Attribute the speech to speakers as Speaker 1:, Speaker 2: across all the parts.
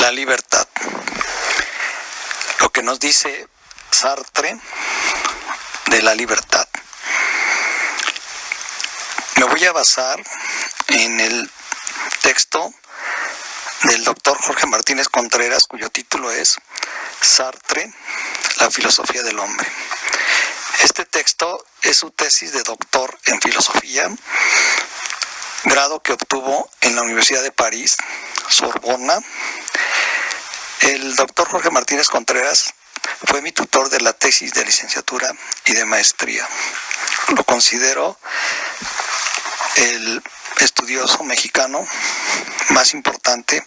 Speaker 1: La libertad. Lo que nos dice Sartre de la libertad. Me voy a basar en el texto del doctor Jorge Martínez Contreras, cuyo título es Sartre, la filosofía del hombre. Este texto es su tesis de doctor en filosofía, grado que obtuvo en la Universidad de París, Sorbona. El doctor Jorge Martínez Contreras fue mi tutor de la tesis de licenciatura y de maestría. Lo considero el estudioso mexicano más importante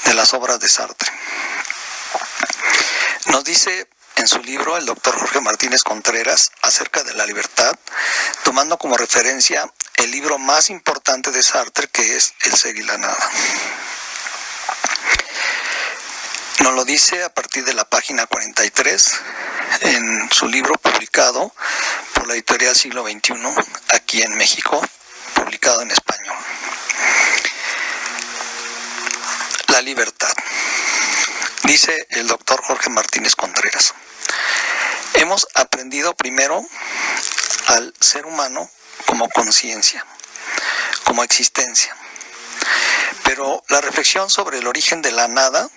Speaker 1: de las obras de Sartre. Nos dice en su libro el doctor Jorge Martínez Contreras acerca de la libertad, tomando como referencia el libro más importante de Sartre, que es El ser y la nada. Nos lo dice a partir de la página 43 en su libro publicado por la editorial Siglo XXI aquí en México, publicado en español. La libertad. Dice el doctor Jorge Martínez Contreras: hemos aprendido primero al ser humano como conciencia, como existencia. Pero la reflexión sobre el origen de la nada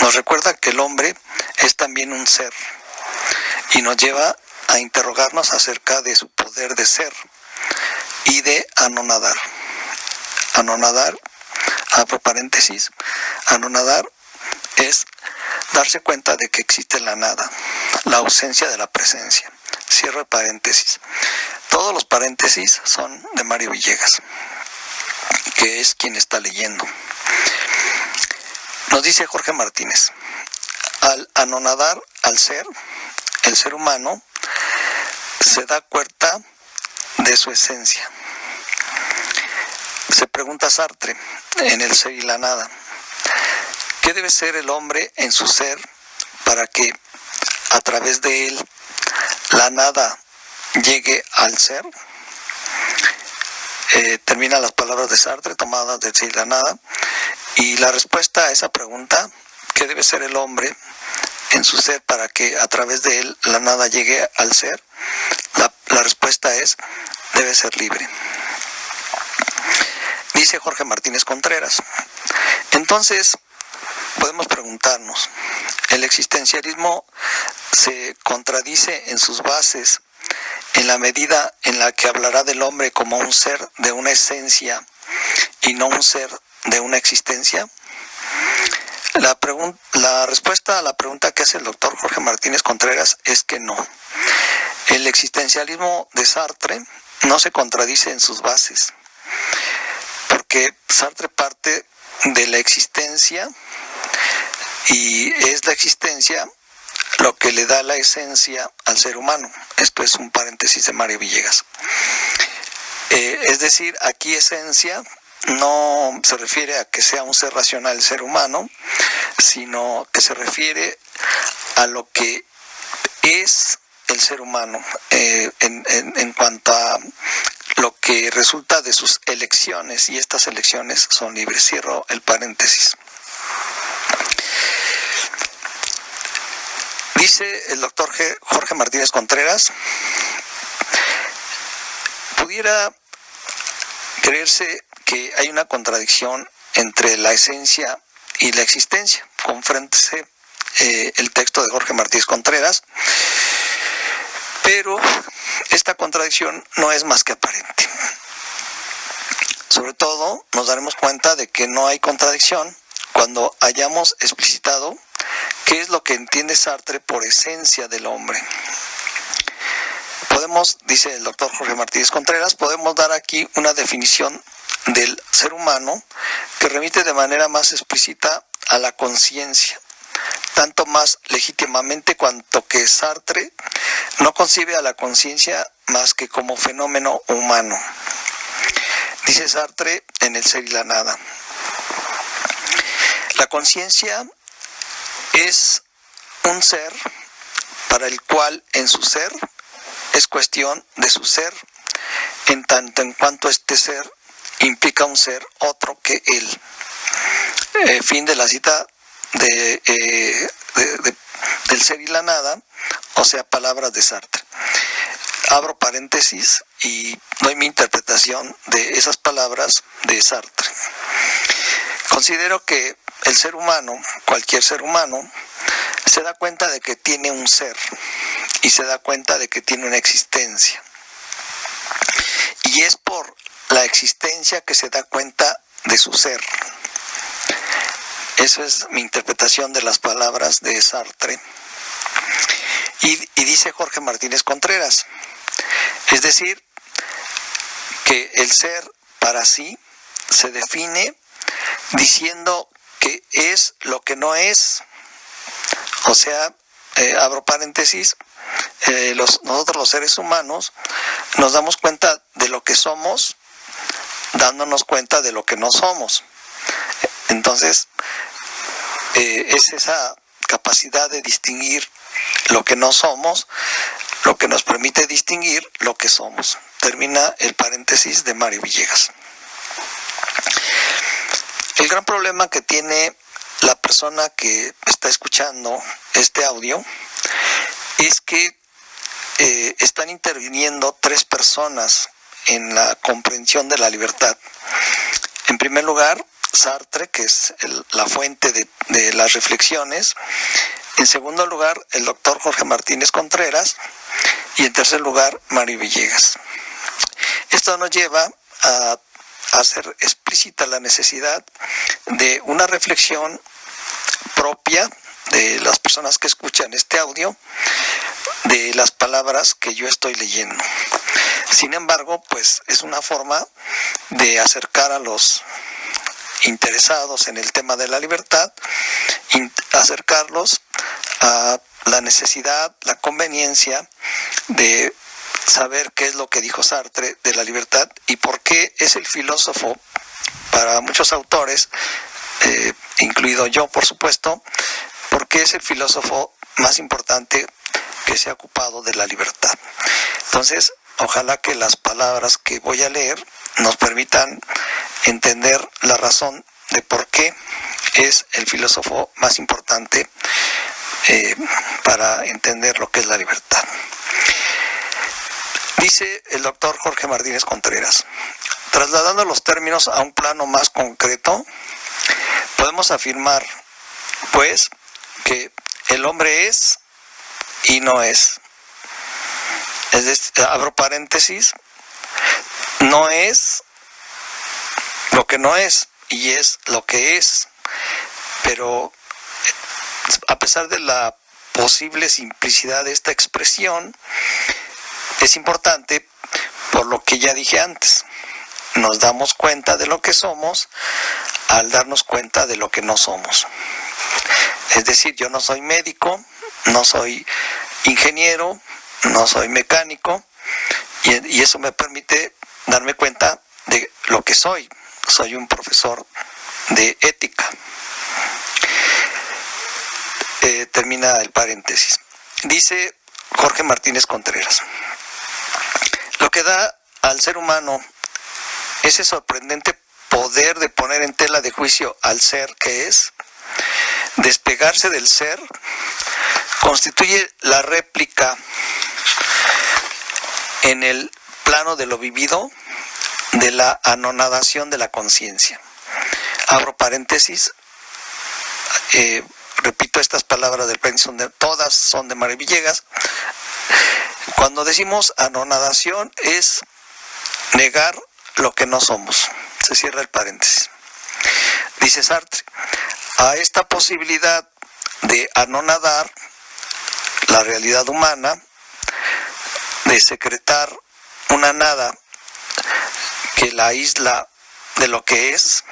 Speaker 1: nos recuerda que el hombre es también un ser y nos lleva a interrogarnos acerca de su poder de ser y de anonadar. Anonadar, abro paréntesis, anonadar es darse cuenta de que existe la nada, la ausencia de la presencia. Cierro paréntesis. Todos los paréntesis son de Mario Villegas, que es quien está leyendo. Nos dice Jorge Martínez: al anonadar al ser, el ser humano se da cuenta de su esencia. Se pregunta Sartre en El ser y la nada: ¿qué debe ser el hombre en su ser para que a través de él la nada llegue al ser? Termina las palabras de Sartre tomadas del ser y la nada, y la respuesta a esa pregunta, ¿qué debe ser el hombre en su ser para que a través de él la nada llegue al ser? La respuesta es: debe ser libre. Dice Jorge Martínez Contreras: entonces podemos preguntarnos, ¿el existencialismo se contradice en sus bases en la medida en la que hablará del hombre como un ser de una esencia y no un ser de una existencia? La respuesta a la pregunta que hace el doctor Jorge Martínez Contreras es que no. El existencialismo de Sartre no se contradice en sus bases, porque Sartre parte de la existencia y es la existencia lo que le da la esencia al ser humano. Esto es un paréntesis de Mario Villegas. Es decir, aquí esencia no se refiere a que sea un ser racional el ser humano, sino que se refiere a lo que es el ser humano en cuanto a lo que resulta de sus elecciones, y estas elecciones son libres. Cierro el paréntesis. Dice el doctor Jorge Martínez Contreras: pudiera creerse que hay una contradicción entre la esencia y la existencia. Confréntese el texto de Jorge Martínez Contreras, pero esta contradicción no es más que aparente. Sobre todo nos daremos cuenta de que no hay contradicción cuando hayamos explicitado qué es lo que entiende Sartre por esencia del hombre. Podemos, dice el doctor Jorge Martínez Contreras, podemos dar aquí una definición del ser humano que remite de manera más explícita a la conciencia, tanto más legítimamente cuanto que Sartre no concibe a la conciencia más que como fenómeno humano. Dice Sartre en El ser y la nada: la conciencia es un ser para el cual en su ser es cuestión de su ser, en tanto en cuanto este ser implica un ser otro que él. Fin de la cita del ser y la nada, o sea, palabras de Sartre. Abro paréntesis y doy mi interpretación de esas palabras de Sartre. Considero que el ser humano, cualquier ser humano, se da cuenta de que tiene un ser y se da cuenta de que tiene una existencia. Y es por la existencia que se da cuenta de su ser. Esa es mi interpretación de las palabras de Sartre. Y dice Jorge Martínez Contreras, es decir, que el ser para sí se define diciendo que es lo que no es. O sea, abro paréntesis, nosotros los seres humanos nos damos cuenta de lo que somos, dándonos cuenta de lo que no somos. Entonces, es esa capacidad de distinguir lo que no somos, lo que nos permite distinguir lo que somos. Termina el paréntesis de Mario Villegas. El gran problema que tiene la persona que está escuchando este audio es que están interviniendo tres personas en la comprensión de la libertad. En primer lugar, Sartre, que es la fuente de las reflexiones. En segundo lugar, el doctor Jorge Martínez Contreras. Y en tercer lugar, Mario Villegas. Esto nos lleva a hacer explícita la necesidad de una reflexión propia de las personas que escuchan este audio, de las palabras que yo estoy leyendo. Sin embargo, pues es una forma de acercar a los interesados en el tema de la libertad, acercarlos a la necesidad, la conveniencia de saber qué es lo que dijo Sartre de la libertad y por qué es el filósofo, para muchos autores, incluido yo por supuesto, por qué es el filósofo más importante que se ha ocupado de la libertad. Entonces, ojalá que las palabras que voy a leer nos permitan entender la razón de por qué es el filósofo más importante para entender lo que es la libertad. Dice el doctor Jorge Martínez Contreras, trasladando los términos a un plano más concreto, podemos afirmar, pues, que el hombre es y no es. Es decir, abro paréntesis, no es lo que no es y es lo que es. Pero a pesar de la posible simplicidad de esta expresión, es importante por lo que ya dije antes. Nos damos cuenta de lo que somos al darnos cuenta de lo que no somos. Es decir, yo no soy médico, no soy ingeniero, no soy mecánico, y eso me permite darme cuenta de lo que soy. Soy un profesor de ética. Termina el paréntesis. Dice Jorge Martínez Contreras, lo que da al ser humano ese sorprendente poder de poner en tela de juicio al ser que es, despegarse del ser, constituye la réplica en el plano de lo vivido de la anonadación de la conciencia. Abro paréntesis, repito estas palabras del paréntesis, todas son de Mario Villegas. Cuando decimos anonadación es negar lo que no somos. Se cierra el paréntesis. Dice Sartre, a esta posibilidad de anonadar la realidad humana, de secretar una nada que la aísla de lo que es,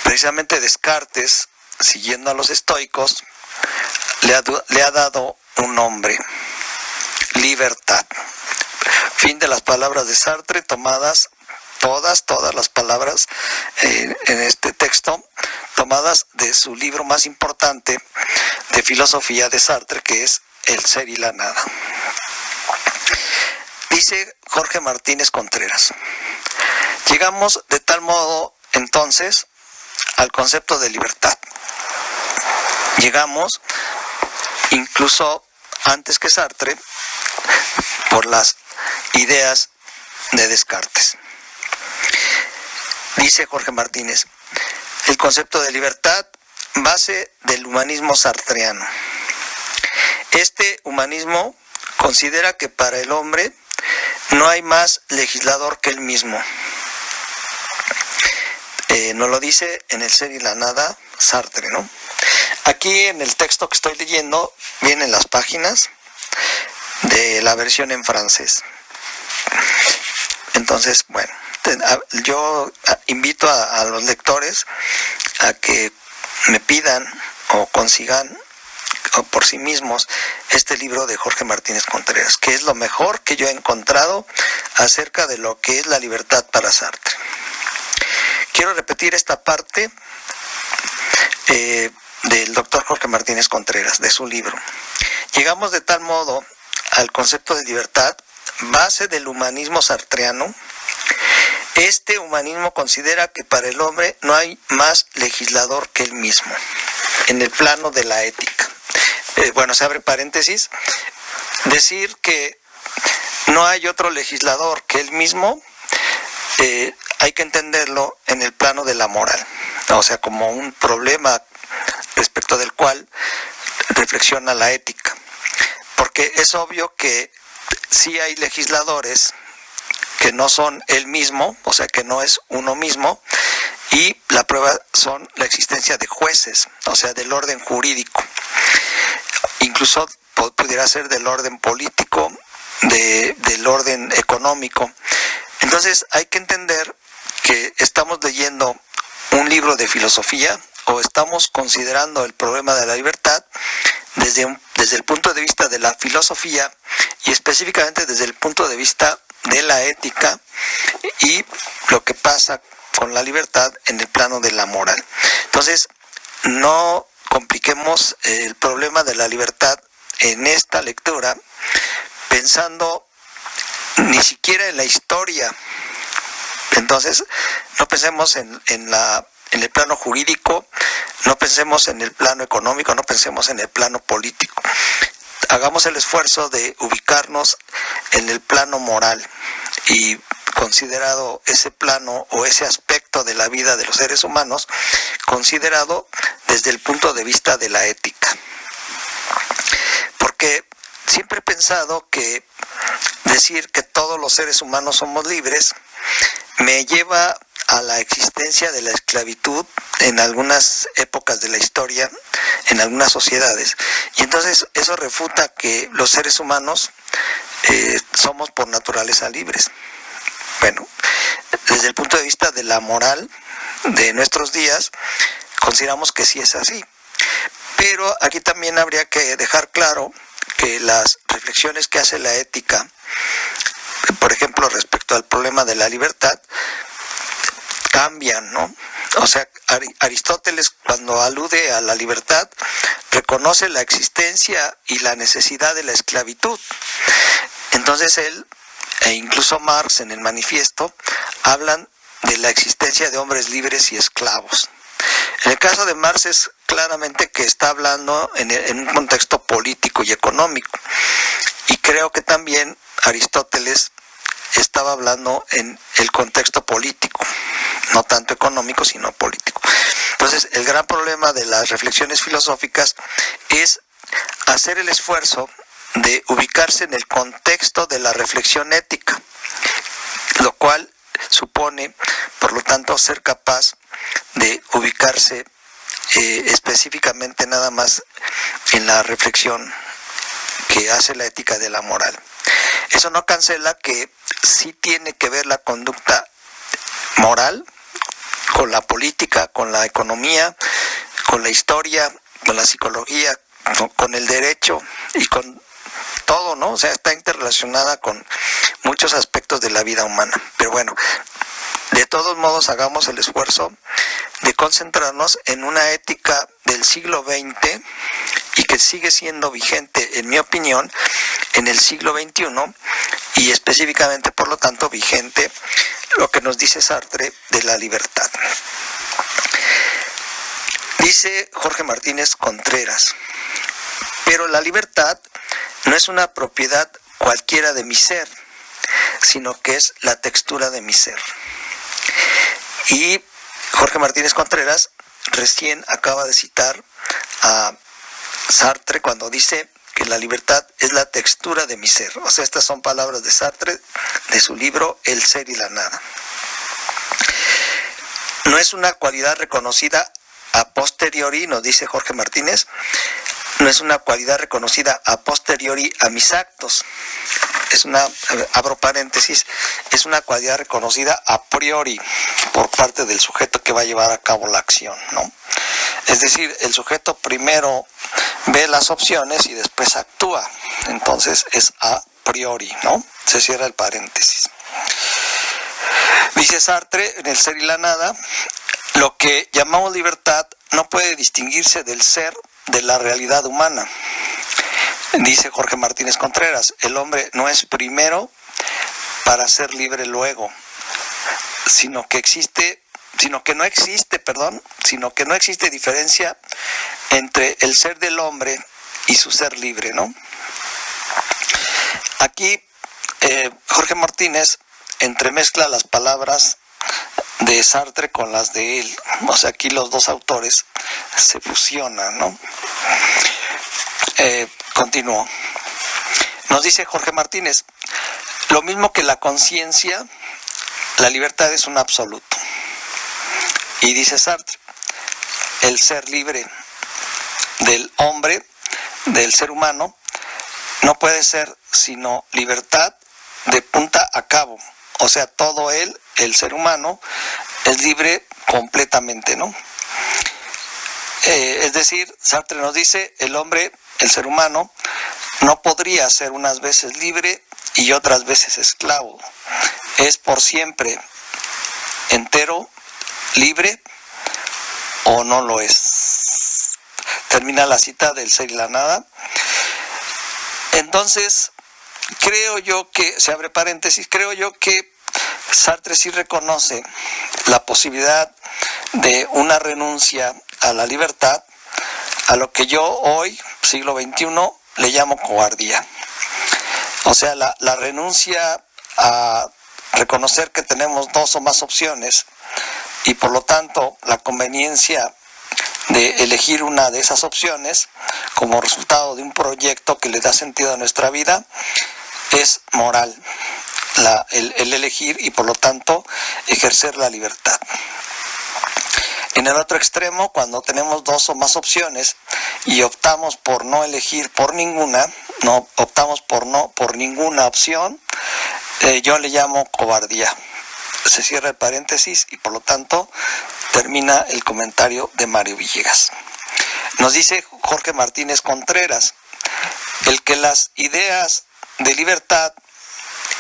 Speaker 1: precisamente Descartes, siguiendo a los estoicos, le ha dado un nombre: libertad. Fin de las palabras de Sartre, tomadas todas las palabras en este texto, tomadas de su libro más importante de filosofía de Sartre, que es El ser y la nada. Dice Jorge Martínez Contreras, llegamos de tal modo entonces al concepto de libertad. llegamos incluso antes que Sartre por las ideas de Descartes. Dice Jorge Martínez, el concepto de libertad, base del humanismo sartreano. Este humanismo considera que para el hombre no hay más legislador que él mismo. Nos lo dice en El ser y la nada Sartre, ¿no? Aquí en el texto que estoy leyendo vienen las páginas de la versión en francés. Entonces, bueno, yo invito a los lectores a que me pidan o consigan o por sí mismos este libro de Jorge Martínez Contreras, que es lo mejor que yo he encontrado acerca de lo que es la libertad para Sartre. Quiero repetir esta parte del doctor Jorge Martínez Contreras, de su libro. Llegamos de tal modo al concepto de libertad, base del humanismo sartreano. Este humanismo considera que para el hombre no hay más legislador que él mismo, en el plano de la ética. Bueno, se abre paréntesis, decir que no hay otro legislador que él mismo, hay que entenderlo en el plano de la moral, o sea, como un problema respecto del cual reflexiona la ética, porque es obvio que sí hay legisladores que no son él mismo, o sea, que no es uno mismo, y la prueba son la existencia de jueces, o sea, del orden jurídico, incluso pudiera ser del orden político, del orden económico. Entonces hay que entender que estamos leyendo un libro de filosofía o estamos considerando el problema de la libertad desde el punto de vista de la filosofía y específicamente desde el punto de vista de la ética y lo que pasa con la libertad en el plano de la moral. Entonces, no compliquemos el problema de la libertad en esta lectura pensando ni siquiera en la historia. Entonces, no pensemos en el plano jurídico, no pensemos en el plano económico, no pensemos en el plano político. Hagamos el esfuerzo de ubicarnos en el plano moral y considerado ese plano o ese aspecto de la vida de los seres humanos, considerado desde el punto de vista de la ética. Porque siempre he pensado que decir que todos los seres humanos somos libres me lleva a la existencia de la esclavitud en algunas épocas de la historia, en algunas sociedades. Y entonces eso refuta que los seres humanos somos por naturaleza libres. Bueno, desde el punto de vista de la moral de nuestros días, consideramos que sí es así. Pero aquí también habría que dejar claro que las reflexiones que hace la ética, por ejemplo, respecto al problema de la libertad, cambian, ¿no? O sea, Aristóteles, cuando alude a la libertad, reconoce la existencia y la necesidad de la esclavitud. Entonces él, e incluso Marx en el Manifiesto, hablan de la existencia de hombres libres y esclavos. En el caso de Marx es claramente que está hablando en un contexto político y económico. Y creo que también Aristóteles estaba hablando en el contexto político, no tanto económico, sino político. Entonces, el gran problema de las reflexiones filosóficas es hacer el esfuerzo de ubicarse en el contexto de la reflexión ética, lo cual supone, por lo tanto, ser capaz de ubicarse específicamente nada más en la reflexión que hace la ética de la moral. Eso no cancela que sí tiene que ver la conducta moral con la política, con la economía, con la historia, con la psicología, con el derecho y con todo, ¿no? O sea, está interrelacionada con muchos aspectos de la vida humana. Pero bueno, de todos modos hagamos el esfuerzo de concentrarnos en una ética del siglo XX y que sigue siendo vigente, en mi opinión, en el siglo XXI y específicamente, por lo tanto, vigente lo que nos dice Sartre de la libertad. Dice Jorge Martínez Contreras, pero la libertad no es una propiedad cualquiera de mi ser, sino que es la textura de mi ser. Y Jorge Martínez Contreras recién acaba de citar a Sartre cuando dice que la libertad es la textura de mi ser. O sea, estas son palabras de Sartre de su libro El ser y la nada. No es una cualidad reconocida a posteriori, nos dice Jorge Martínez, no es una cualidad reconocida a posteriori a mis actos. Es una, abro paréntesis, es una cualidad reconocida a priori por parte del sujeto que va a llevar a cabo la acción, ¿no? Es decir, el sujeto primero ve las opciones y después actúa. Entonces es a priori, ¿no? Se cierra el paréntesis. Dice Sartre en El ser y la nada, lo que llamamos libertad no puede distinguirse del ser de la realidad humana. Dice Jorge Martínez Contreras, el hombre no es primero para ser libre luego, sino que no existe diferencia entre el ser del hombre y su ser libre, ¿no? Aquí Jorge Martínez entremezcla las palabras de Sartre con las de él. O sea, aquí los dos autores se fusionan, ¿no? Continúo. Nos dice Jorge Martínez, lo mismo que la conciencia, la libertad es un absoluto. Y dice Sartre, el ser libre del hombre, del ser humano, no puede ser sino libertad de punta a cabo. O sea, todo él, el ser humano, es libre completamente, ¿no? Es decir, Sartre nos dice, el hombre, el ser humano, no podría ser unas veces libre y otras veces esclavo. Es por siempre entero, libre o no lo es. Termina la cita del ser y la nada. Entonces, creo yo que, se abre paréntesis, creo yo que Sartre sí reconoce la posibilidad de una renuncia a la libertad, a lo que yo hoy, siglo XXI, le llamo cobardía. O sea, la renuncia a reconocer que tenemos dos o más opciones y por lo tanto la conveniencia de elegir una de esas opciones como resultado de un proyecto que le da sentido a nuestra vida es moral, el elegir y por lo tanto ejercer la libertad. En el otro extremo, cuando tenemos dos o más opciones y optamos por no elegir por ninguna, por ninguna opción, yo le llamo cobardía. Se cierra el paréntesis y por lo tanto termina el comentario de Mario Villegas. Nos dice Jorge Martínez Contreras, el que las ideas de libertad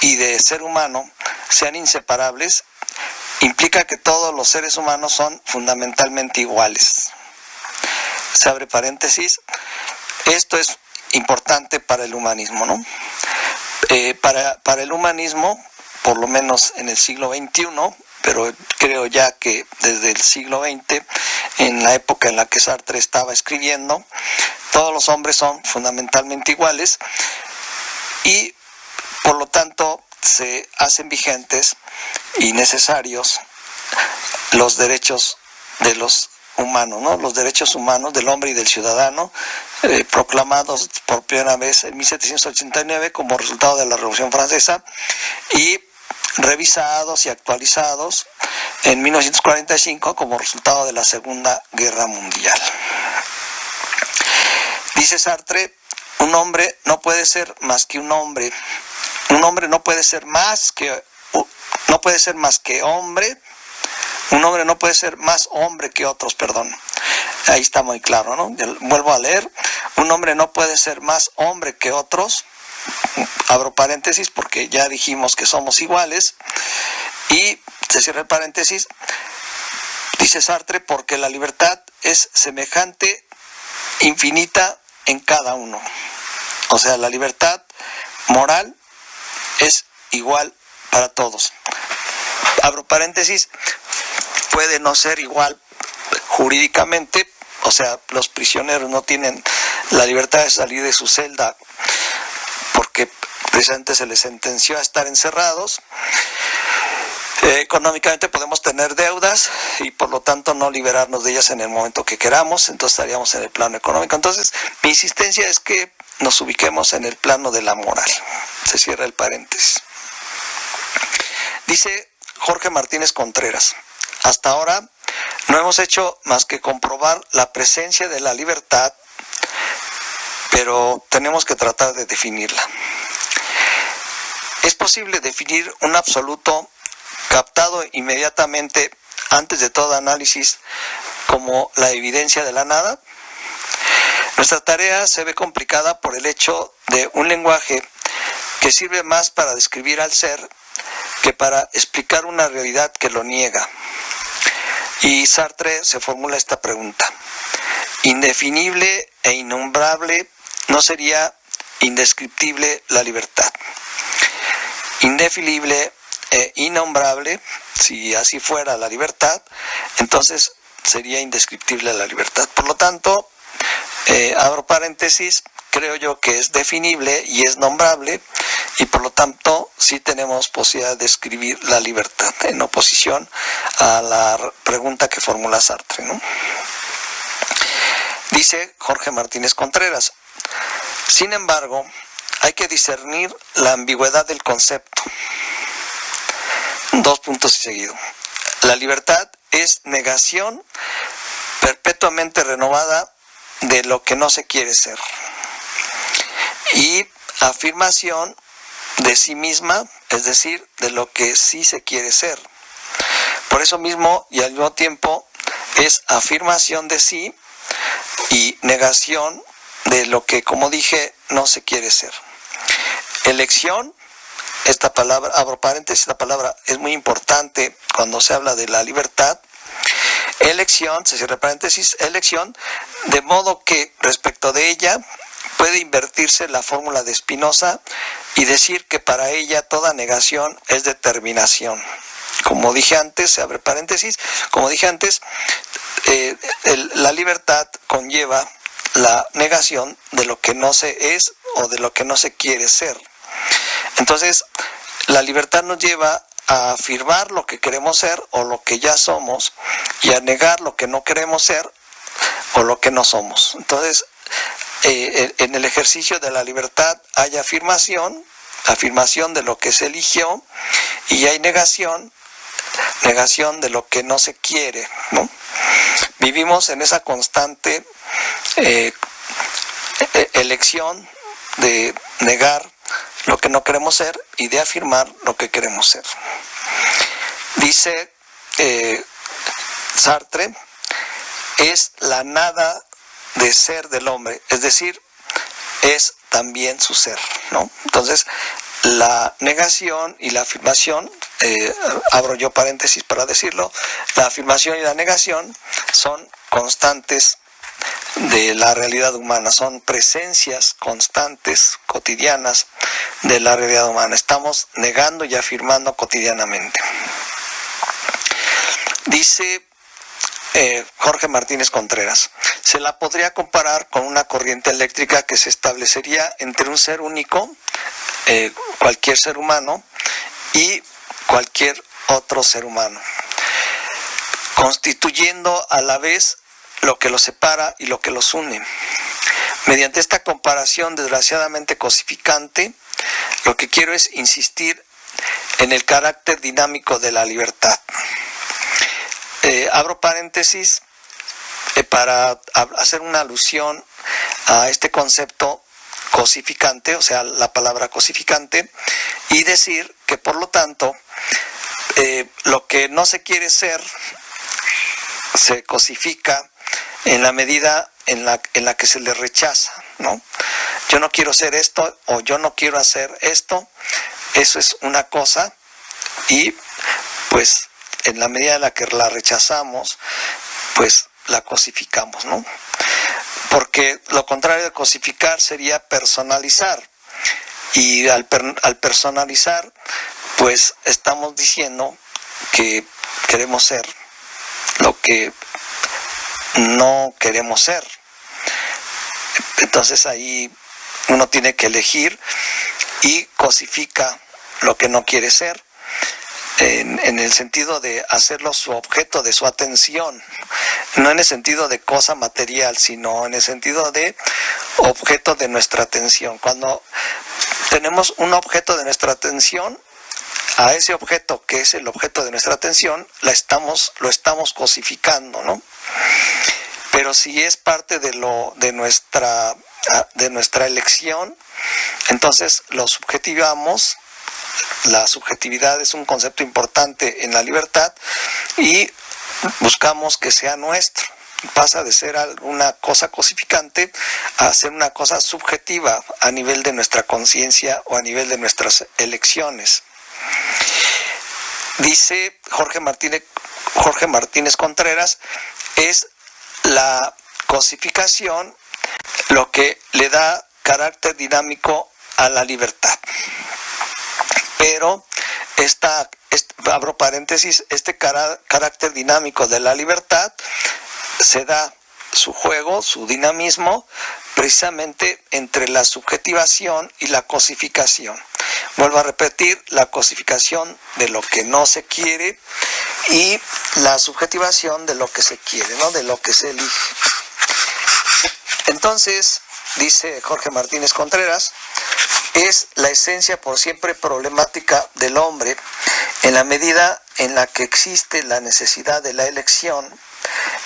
Speaker 1: y de ser humano sean inseparables implica que todos los seres humanos son fundamentalmente iguales. Se abre paréntesis. Esto es importante para el humanismo, ¿no? Para el humanismo, por lo menos en el siglo XXI, pero creo ya que desde el siglo XX, en la época en la que Sartre estaba escribiendo, todos los hombres son fundamentalmente iguales y por lo tanto se hacen vigentes y necesarios los derechos de los humanos, ¿no? Los derechos humanos del hombre y del ciudadano, proclamados por primera vez en 1789 como resultado de la Revolución Francesa y revisados y actualizados en 1945 como resultado de la Segunda Guerra Mundial. Dice Sartre, un hombre no puede ser más que un hombre. Un hombre no puede ser más que hombre. Un hombre no puede ser más hombre que otros, perdón. Ahí está muy claro, ¿no? Vuelvo a leer. Un hombre no puede ser más hombre que otros. Abro paréntesis porque ya dijimos que somos iguales. Y se cierra el paréntesis. Dice Sartre, porque la libertad es semejante, infinita en cada uno. O sea, la libertad moral es igual para todos. Abro paréntesis, puede no ser igual jurídicamente, o sea, los prisioneros no tienen la libertad de salir de su celda porque precisamente se les sentenció a estar encerrados. Económicamente podemos tener deudas y por lo tanto no liberarnos de ellas en el momento que queramos, entonces estaríamos en el plano económico. Entonces mi insistencia es que nos ubiquemos en el plano de la moral. Se cierra el paréntesis. Dice Jorge Martínez Contreras: hasta ahora no hemos hecho más que comprobar la presencia de la libertad, pero tenemos que tratar de definirla. ¿Es posible definir un absoluto captado inmediatamente antes de todo análisis como la evidencia de la nada? Nuestra tarea se ve complicada por el hecho de un lenguaje que sirve más para describir al ser que para explicar una realidad que lo niega. Y Sartre se formula esta pregunta: ¿indefinible e innombrable no sería indescriptible la libertad? Indefinible e innombrable, si así fuera la libertad, entonces sería indescriptible la libertad. Por lo tanto, abro paréntesis, creo yo que es definible y es nombrable, y por lo tanto sí tenemos posibilidad de escribir la libertad, en oposición a la pregunta que formula Sartre, ¿no? Dice Jorge Martínez Contreras: sin embargo, hay que discernir la ambigüedad del concepto. Dos puntos y seguido. La libertad es negación perpetuamente renovada de lo que no se quiere ser y afirmación de sí misma, es decir, de lo que sí se quiere ser. Por eso mismo y al mismo tiempo es afirmación de sí y negación de lo que, como dije, no se quiere ser. Elección, esta palabra, abro paréntesis, esta palabra es muy importante cuando se habla de la libertad. Elección, se cierra paréntesis, elección, de modo que respecto de ella puede invertirse la fórmula de Spinoza y decir que para ella toda negación es determinación. Como dije antes, se abre paréntesis, como dije antes, la libertad conlleva la negación de lo que no se es o de lo que no se quiere ser. Entonces, la libertad nos lleva a afirmar lo que queremos ser o lo que ya somos y a negar lo que no queremos ser o lo que no somos. Entonces, en el ejercicio de la libertad hay afirmación de lo que se eligió, y hay negación de lo que no se quiere, ¿no? Vivimos en esa constante elección de negar lo que no queremos ser y de afirmar lo que queremos ser. Dice Sartre: es la nada de ser del hombre, es decir, es también su ser, ¿no? Entonces, la negación y la afirmación, abro yo paréntesis para decirlo, la afirmación y la negación son constantes de la realidad humana, son presencias constantes, cotidianas de la realidad humana. Estamos negando y afirmando cotidianamente. Dice Jorge Martínez Contreras: se la podría comparar con una corriente eléctrica que se establecería entre un ser único, cualquier ser humano, y cualquier otro ser humano, constituyendo a la vez lo que los separa y lo que los une. Mediante esta comparación desgraciadamente cosificante, lo que quiero es insistir en el carácter dinámico de la libertad. Abro paréntesis para hacer una alusión a este concepto cosificante, o sea, la palabra cosificante, y decir que por lo tanto lo que no se quiere ser se cosifica en la medida en la que se le rechaza, ¿no? Yo no quiero ser esto, o yo no quiero hacer esto, eso es una cosa, y pues en la medida en la que la rechazamos, pues la cosificamos, ¿no? Porque lo contrario de cosificar sería personalizar, y al personalizar, pues estamos diciendo que queremos ser lo que no queremos ser. Entonces ahí uno tiene que elegir y cosifica lo que no quiere ser, en el sentido de hacerlo su objeto de su atención, no en el sentido de cosa material, sino en el sentido de objeto de nuestra atención. Cuando tenemos un objeto de nuestra atención, a ese objeto que es el objeto de nuestra atención, lo estamos cosificando, ¿no? Pero si es parte de nuestra elección, entonces lo subjetivamos. La subjetividad es un concepto importante en la libertad y buscamos que sea nuestro. Pasa de ser alguna cosa cosificante a ser una cosa subjetiva a nivel de nuestra conciencia o a nivel de nuestras elecciones. Dice Jorge Martínez Contreras, es la cosificación lo que le da carácter dinámico a la libertad. Pero abro paréntesis, este carácter dinámico de la libertad se da su juego, su dinamismo, precisamente entre la subjetivación y la cosificación. Vuelvo a repetir, la cosificación de lo que no se quiere y la subjetivación de lo que se quiere, ¿no? De lo que se elige. Entonces, dice Jorge Martínez Contreras, es la esencia por siempre problemática del hombre en la medida en la que existe la necesidad de la elección,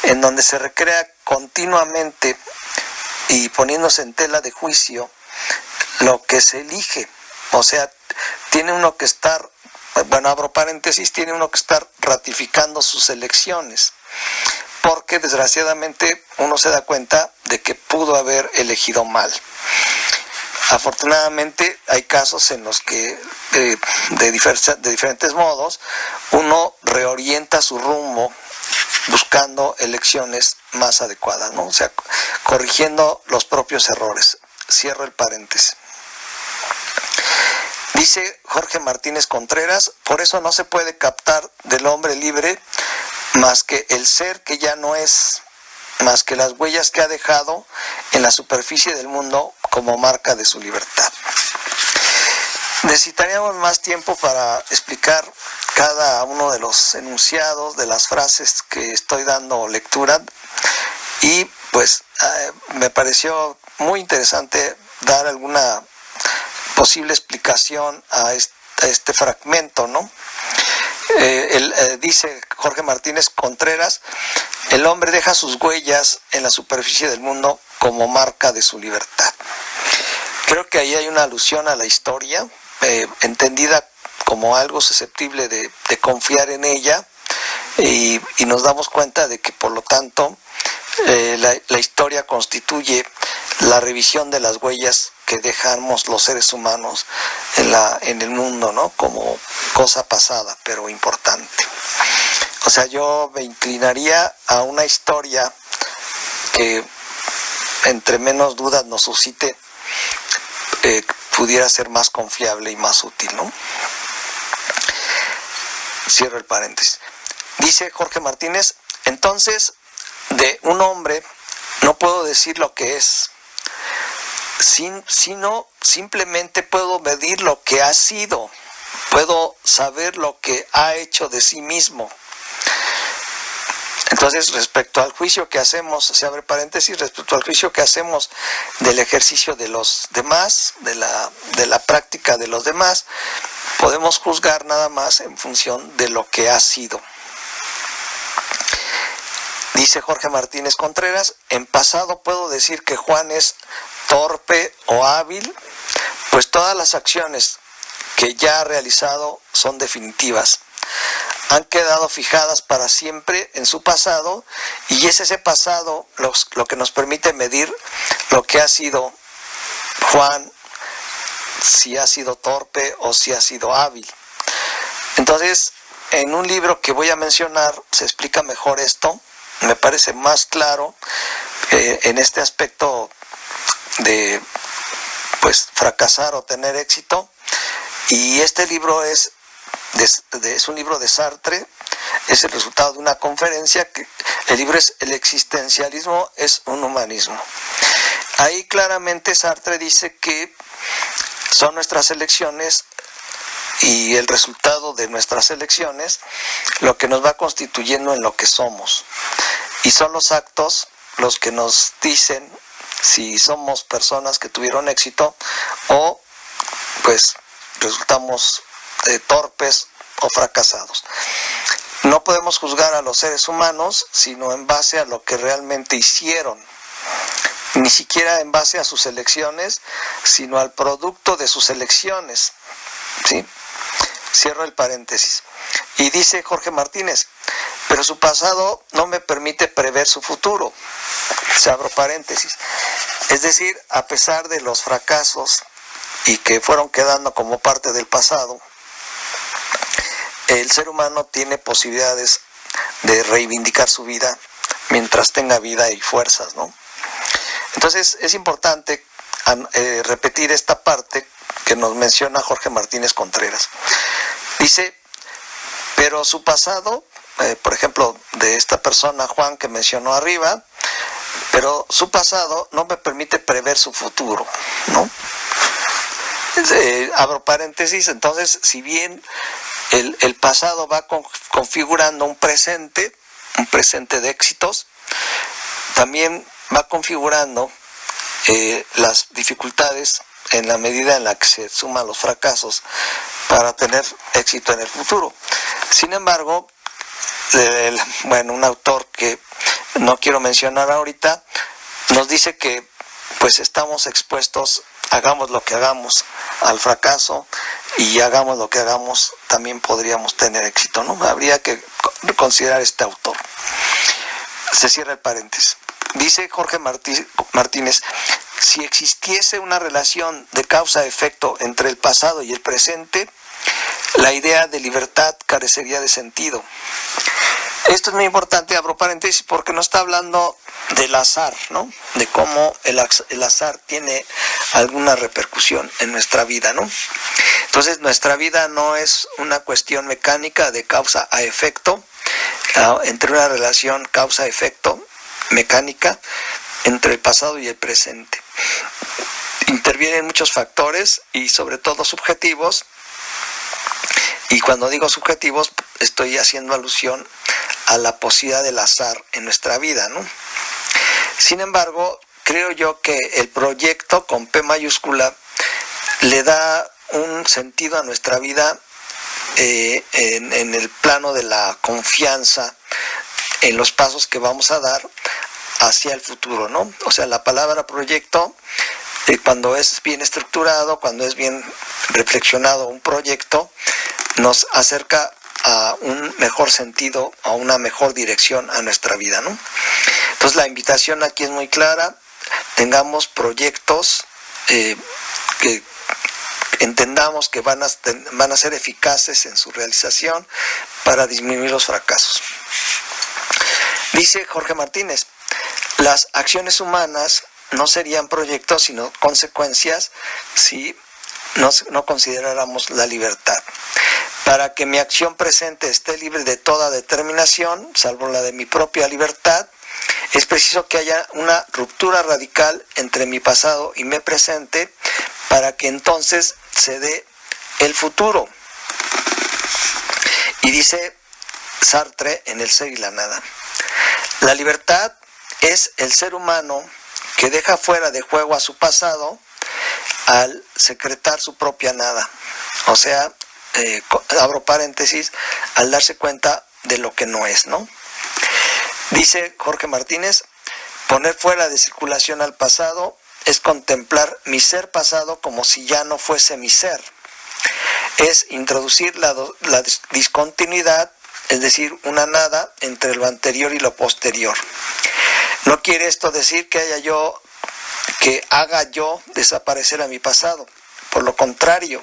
Speaker 1: en donde se recrea continuamente y poniéndose en tela de juicio lo que se elige. O sea, tiene uno que estar, bueno, abro paréntesis, tiene uno que estar ratificando sus elecciones, porque desgraciadamente uno se da cuenta de que pudo haber elegido mal. Afortunadamente hay casos en los que de diferentes modos uno reorienta su rumbo buscando elecciones más adecuadas, ¿no? O sea, corrigiendo los propios errores. Cierro el paréntesis. Dice Jorge Martínez Contreras, por eso no se puede captar del hombre libre más que el ser que ya no es, más que las huellas que ha dejado en la superficie del mundo como marca de su libertad. Necesitaríamos más tiempo para explicar cada uno de los enunciados, de las frases que estoy dando lectura, y pues me pareció muy interesante dar alguna posible explicación a este fragmento, ¿no? Dice Jorge Martínez Contreras, el hombre deja sus huellas en la superficie del mundo como marca de su libertad. Creo que ahí hay una alusión a la historia, entendida como algo susceptible de confiar en ella, y nos damos cuenta de que por lo tanto la historia constituye la revisión de las huellas que dejamos los seres humanos en el mundo, ¿no? Como cosa pasada, pero importante. O sea, yo me inclinaría a una historia que entre menos dudas nos suscite, pudiera ser más confiable y más útil, ¿no? Cierro el paréntesis. Dice Jorge Martínez, entonces, de un hombre no puedo decir lo que es, sino simplemente puedo medir lo que ha sido, puedo saber lo que ha hecho de sí mismo. Entonces, respecto al juicio que hacemos, se abre paréntesis, respecto al juicio que hacemos del ejercicio de los demás, de la práctica de los demás, podemos juzgar nada más en función de lo que ha sido. Dice Jorge Martínez Contreras, en pasado puedo decir que Juan es torpe o hábil, pues todas las acciones que ya ha realizado son definitivas. Han quedado fijadas para siempre en su pasado, y es ese pasado lo que nos permite medir lo que ha sido Juan, si ha sido torpe o si ha sido hábil. Entonces, en un libro que voy a mencionar se explica mejor esto, me parece más claro en este aspecto de pues fracasar o tener éxito, y este libro es un libro de Sartre, es el resultado de una conferencia que el libro es El existencialismo es un humanismo. Ahí claramente Sartre dice que son nuestras elecciones y el resultado de nuestras elecciones lo que nos va constituyendo en lo que somos. Y son los actos los que nos dicen si somos personas que tuvieron éxito o pues resultamos torpes o fracasados. No podemos juzgar a los seres humanos sino en base a lo que realmente hicieron, ni siquiera en base a sus elecciones, sino al producto de sus elecciones, ¿sí? Cierro el paréntesis. Y dice Jorge Martínez, pero su pasado no me permite prever su futuro. Se abro paréntesis. Es decir, a pesar de los fracasos y que fueron quedando como parte del pasado, el ser humano tiene posibilidades de reivindicar su vida mientras tenga vida y fuerzas, ¿no? Entonces es importante repetir esta parte que nos menciona Jorge Martínez Contreras. Dice, pero su pasado, por ejemplo, de esta persona Juan que mencionó arriba, pero su pasado no me permite prever su futuro, ¿no? Abro paréntesis, entonces, si bien el pasado va configurando un presente de éxitos, también va configurando las dificultades en la medida en la que se suman los fracasos para tener éxito en el futuro. Sin embargo, un autor que no quiero mencionar ahorita, nos dice que pues estamos expuestos, hagamos lo que hagamos, al fracaso, y hagamos lo que hagamos, también podríamos tener éxito, ¿no? Habría que considerar este autor. Se cierra el paréntesis. Dice Jorge Martínez, si existiese una relación de causa-efecto entre el pasado y el presente, la idea de libertad carecería de sentido. Esto es muy importante, abro paréntesis, porque no está hablando del azar, ¿no? De cómo el azar tiene alguna repercusión en nuestra vida, ¿no? Entonces, nuestra vida no es una cuestión mecánica de causa a efecto, entre una relación causa-efecto mecánica entre el pasado y el presente. Intervienen muchos factores y sobre todo subjetivos, y cuando digo subjetivos estoy haciendo alusión a la posibilidad del azar en nuestra vida, ¿no? Sin embargo, creo yo que el proyecto con P mayúscula le da un sentido a nuestra vida en el plano de la confianza en los pasos que vamos a dar hacia el futuro, ¿no? O sea, la palabra proyecto, cuando es bien estructurado, cuando es bien reflexionado un proyecto, nos acerca a un mejor sentido, a una mejor dirección a nuestra vida, ¿no? Entonces la invitación aquí es muy clara, tengamos proyectos que entendamos que van a ser eficaces en su realización para disminuir los fracasos. Dice Jorge Martínez, las acciones humanas no serían proyectos sino consecuencias si no consideráramos la libertad. Para que mi acción presente esté libre de toda determinación, salvo la de mi propia libertad, es preciso que haya una ruptura radical entre mi pasado y mi presente para que entonces se dé el futuro. Y dice Sartre en El ser y la nada, la libertad es el ser humano que deja fuera de juego a su pasado al secretar su propia nada. O sea, abro paréntesis, al darse cuenta de lo que no es, ¿no? Dice Jorge Martínez, poner fuera de circulación al pasado es contemplar mi ser pasado como si ya no fuese mi ser. Es introducir la discontinuidad, es decir, una nada entre lo anterior y lo posterior. No quiere esto decir que haga yo desaparecer a mi pasado. Por lo contrario,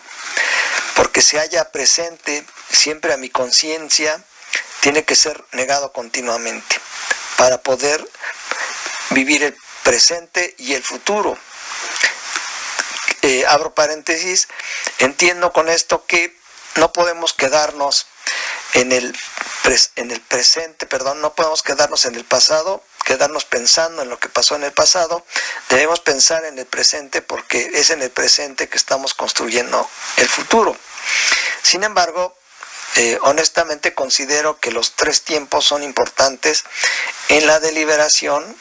Speaker 1: porque se halla presente siempre a mi conciencia, tiene que ser negado continuamente para poder vivir el presente y el futuro. Abro paréntesis, entiendo con esto que no podemos quedarnos en el presente, no podemos quedarnos en el pasado, quedarnos pensando en lo que pasó en el pasado. Debemos pensar en el presente, porque es en el presente que estamos construyendo el futuro. Sin embargo, honestamente considero que los 3 tiempos son importantes en la deliberación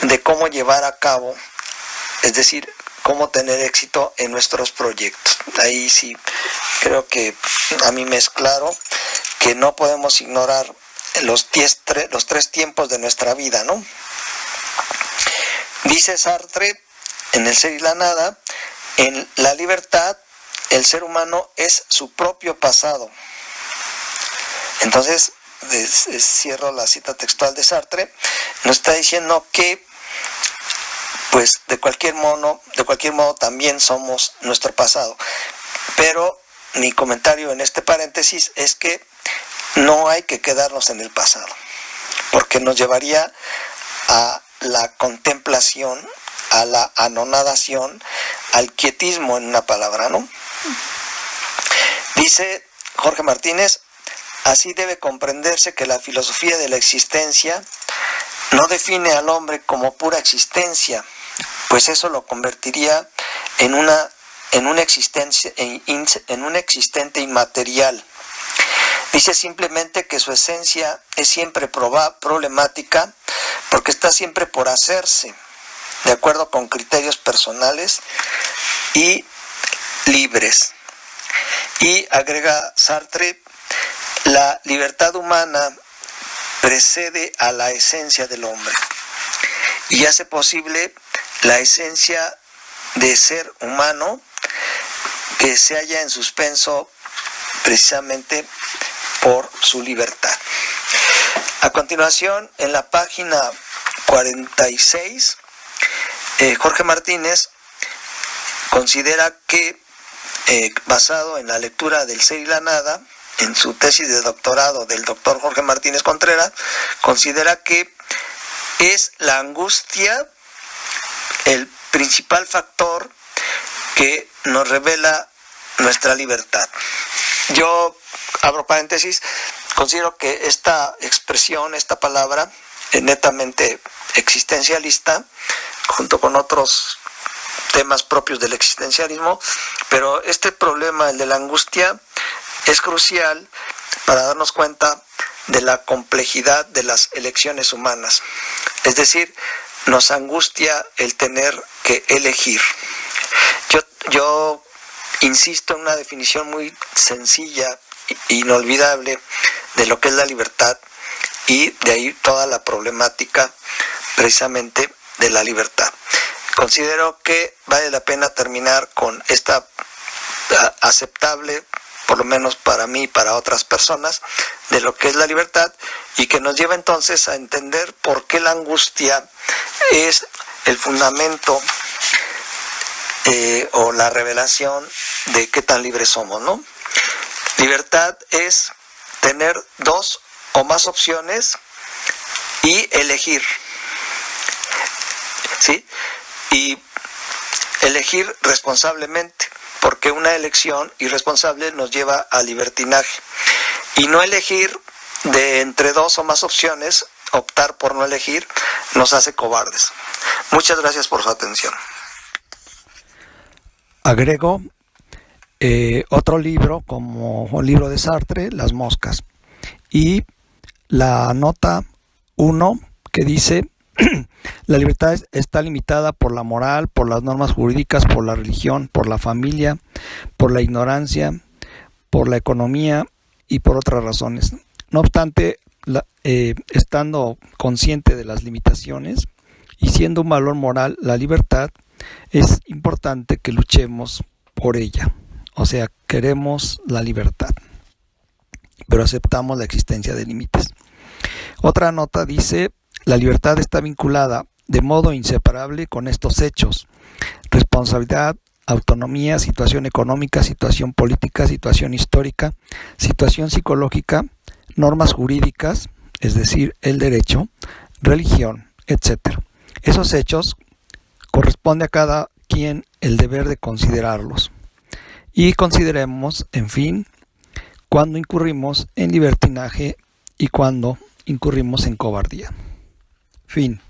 Speaker 1: de cómo llevar a cabo, es decir, cómo tener éxito en nuestros proyectos. Ahí sí creo que a mí me es claro que no podemos ignorar los 3 tiempos de nuestra vida, ¿no? Dice Sartre en El ser y la nada: en la libertad el ser humano es su propio pasado. Entonces, cierro la cita textual de Sartre, nos está diciendo que pues de cualquier modo también somos nuestro pasado. Pero mi comentario en este paréntesis es que no hay que quedarnos en el pasado, porque nos llevaría a la contemplación, a la anonadación, al quietismo, en una palabra, ¿no? Dice Jorge Martínez: así debe comprenderse que la filosofía de la existencia no define al hombre como pura existencia, pues eso lo convertiría en un existente inmaterial. Dice simplemente que su esencia es siempre problemática, porque está siempre por hacerse, de acuerdo con criterios personales y libres. Y agrega Sartre: la libertad humana precede a la esencia del hombre y hace posible la esencia de ser humano, que se halla en suspenso precisamente por su libertad. A continuación, en la página 46, Jorge Martínez considera que, basado en la lectura del Ser y la Nada, en su tesis de doctorado del doctor Jorge Martínez Contreras, considera que es la angustia el principal factor que nos revela nuestra libertad. Yo, abro paréntesis, considero que esta expresión, esta palabra, es netamente existencialista, junto con otros temas propios del existencialismo, pero este problema, el de la angustia, es crucial para darnos cuenta de la complejidad de las elecciones humanas. Es decir, nos angustia el tener que elegir. Yo insisto en una definición muy sencilla, inolvidable, de lo que es la libertad, y de ahí toda la problemática precisamente de la libertad. Considero que vale la pena terminar con esta aceptable, por lo menos para mí y para otras personas, de lo que es la libertad, y que nos lleva entonces a entender por qué la angustia es el fundamento o la revelación de qué tan libres somos, ¿no? Libertad es tener 2 o más opciones y elegir, ¿sí? Y elegir responsablemente, porque una elección irresponsable nos lleva al libertinaje. Y no elegir de entre 2 o más opciones, optar por no elegir, nos hace cobardes. Muchas gracias por su atención.
Speaker 2: Agrego otro libro, como un libro de Sartre, Las moscas, y la nota 1, que dice: la libertad está limitada por la moral, por las normas jurídicas, por la religión, por la familia, por la ignorancia, por la economía y por otras razones. No obstante, estando consciente de las limitaciones y siendo un valor moral la libertad, es importante que luchemos por ella. O sea, queremos la libertad, pero aceptamos la existencia de límites. Otra nota dice: la libertad está vinculada de modo inseparable con estos hechos: responsabilidad, autonomía, situación económica, situación política, situación histórica, situación psicológica, normas jurídicas, es decir, el derecho, religión, etc. Esos hechos corresponde a cada quien el deber de considerarlos. Y consideremos, en fin, cuando incurrimos en libertinaje y cuando incurrimos en cobardía. Fin.